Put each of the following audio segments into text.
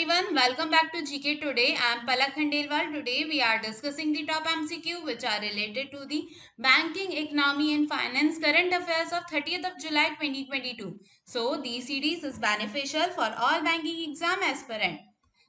everyone, welcome back to GK Today. I am Palak Khandelwal. Today we are discussing the top MCQ which are related to the banking, economy and finance current affairs of 30th of July 2022. So these series is beneficial for all banking exam aspirant.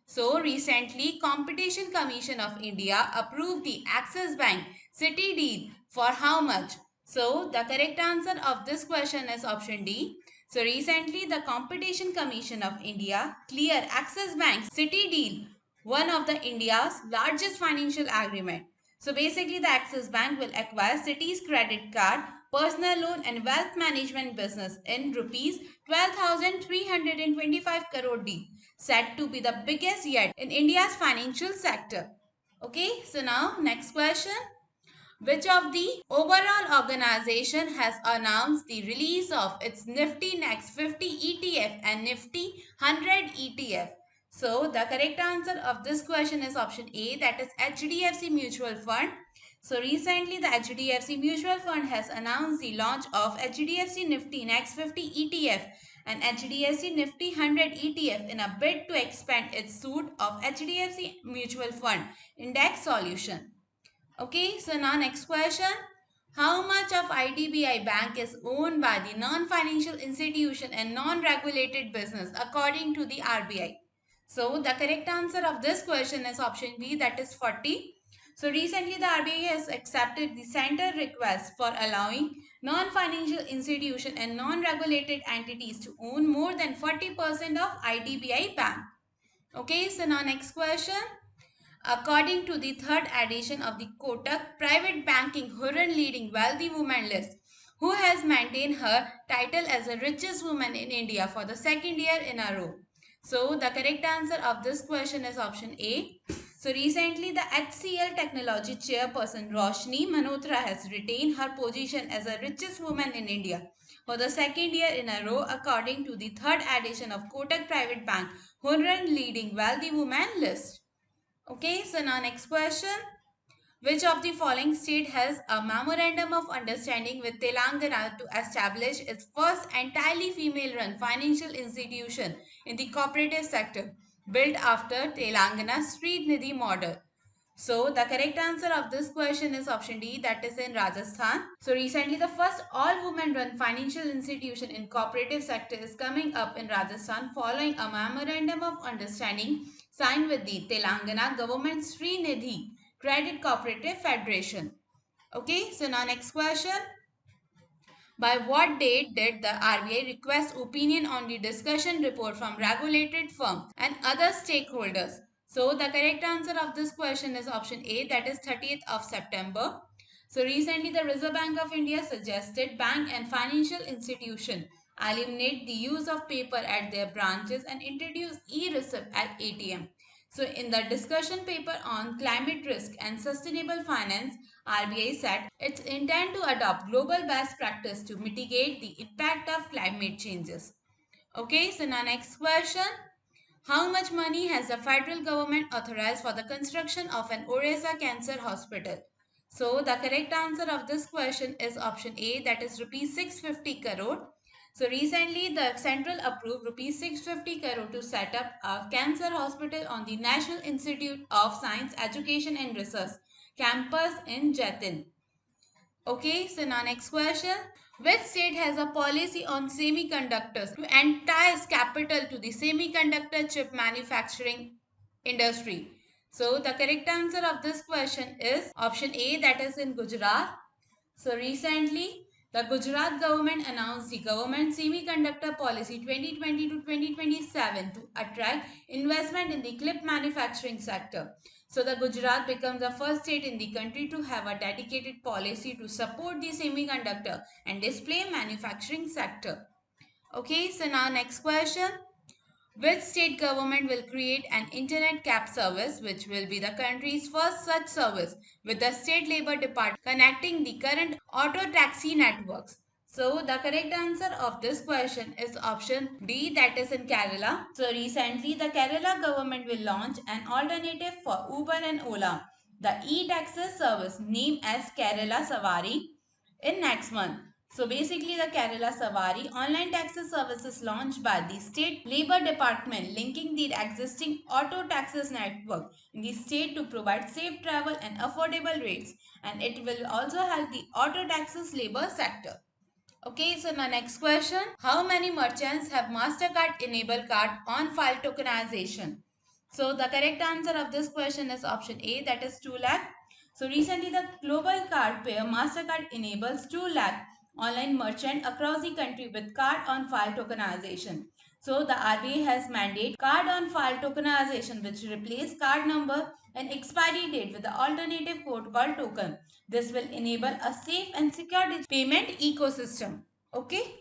So recently Competition Commission of India approved the Axis Bank City deal for how much? So the correct answer of this question is option D. So recently the Competition Commission of India cleared Axis Bank City deal, one of the India's largest financial agreement. So basically the Axis Bank will acquire Citi's credit card, personal loan and wealth management business in rupees 12,325 crore deal, said to be the biggest yet in India's financial sector. Okay, so now next question. Which of the overall organization has announced the release of its Nifty Next 50 ETF and Nifty 100 ETF? So the correct answer of this question is option A, that is HDFC Mutual Fund. So recently the HDFC Mutual Fund has announced the launch of HDFC Nifty Next 50 ETF and HDFC Nifty 100 ETF in a bid to expand its suite of HDFC Mutual Fund index solution. Okay, so now next question. How much of ITBI Bank is owned by the non-financial institution and non-regulated business according to the RBI? So the correct answer of this question is option B, that is 40. So recently the RBI has accepted the center request for allowing non-financial institution and non-regulated entities to own more than 40% of ITBI Bank. Okay, so now next question. According to the third edition of the Kotak Private Banking Hurran Leading Wealthy Woman list, who has maintained her title as the richest woman in India for the second year in a row? So the correct answer of this question is option A. So recently the HCL Technology chairperson Roshni Malhotra has retained her position as the richest woman in India for the second year in a row according to the third edition of Kotak Private Bank Hurran Leading Wealthy Woman list. Okay, so now next question. Which of the following state has a memorandum of understanding with Telangana to establish its first entirely female-run financial institution in the cooperative sector, built after Telangana's Street Nidhi model? So the correct answer of this question is option D, that is in Rajasthan. So recently the first all-women run financial institution in cooperative sector is coming up in Rajasthan following a memorandum of understanding signed with the Telangana government Srinidhi Credit Cooperative Federation. Okay, so now next question. By what date did the RBI request opinion on the discussion report from regulated firms and other stakeholders? So the correct answer of this question is option A, that is 30th of September. So recently the Reserve Bank of India suggested bank and financial institutions eliminate the use of paper at their branches and introduce e-receipt at ATM. So in the discussion paper on climate risk and sustainable finance, RBI said its intent to adopt global best practice to mitigate the impact of climate changes. Okay, so now next question. How much money has the federal government authorized for the construction of an Orissa Cancer Hospital? So the correct answer of this question is option A, that is rupees 650 crore. So recently the central approved rupees 650 crore to set up a cancer hospital on the National Institute of Science, Education and Research campus in Jatin. Okay, so now next question. Which state has a policy on semiconductors to entice capital to the semiconductor chip manufacturing industry? So the correct answer of this question is option A, that is in Gujarat. So recently, the Gujarat government announced the government semiconductor policy 2020 to 2027 to attract investment in the chip manufacturing sector. So the Gujarat becomes the first state in the country to have a dedicated policy to support the semiconductor and display manufacturing sector. Okay, so now next question. Which state government will create an internet cab service which will be the country's first such service with the state labor department connecting the current auto taxi networks? So the correct answer of this question is option D, that is in Kerala. So recently the Kerala government will launch an alternative for Uber and Ola, the e-taxi service named as Kerala Savari, in next month. So basically the Kerala Savari online taxi service is launched by the State Labour Department, linking the existing auto taxis network in the state to provide safe travel and affordable rates, and it will also help the auto taxis labor sector. Okay, so the next question. How many merchants have MasterCard enabled card on file tokenization? So the correct answer of this question is option A, that is 2 lakh. So recently the global card pair MasterCard enables 2 lakh online merchant across the country with card on file tokenization. So the RBI has mandated card on file tokenization, which replace card number and expiry date with the alternative code called token. This will enable a safe and secure payment ecosystem. Okay.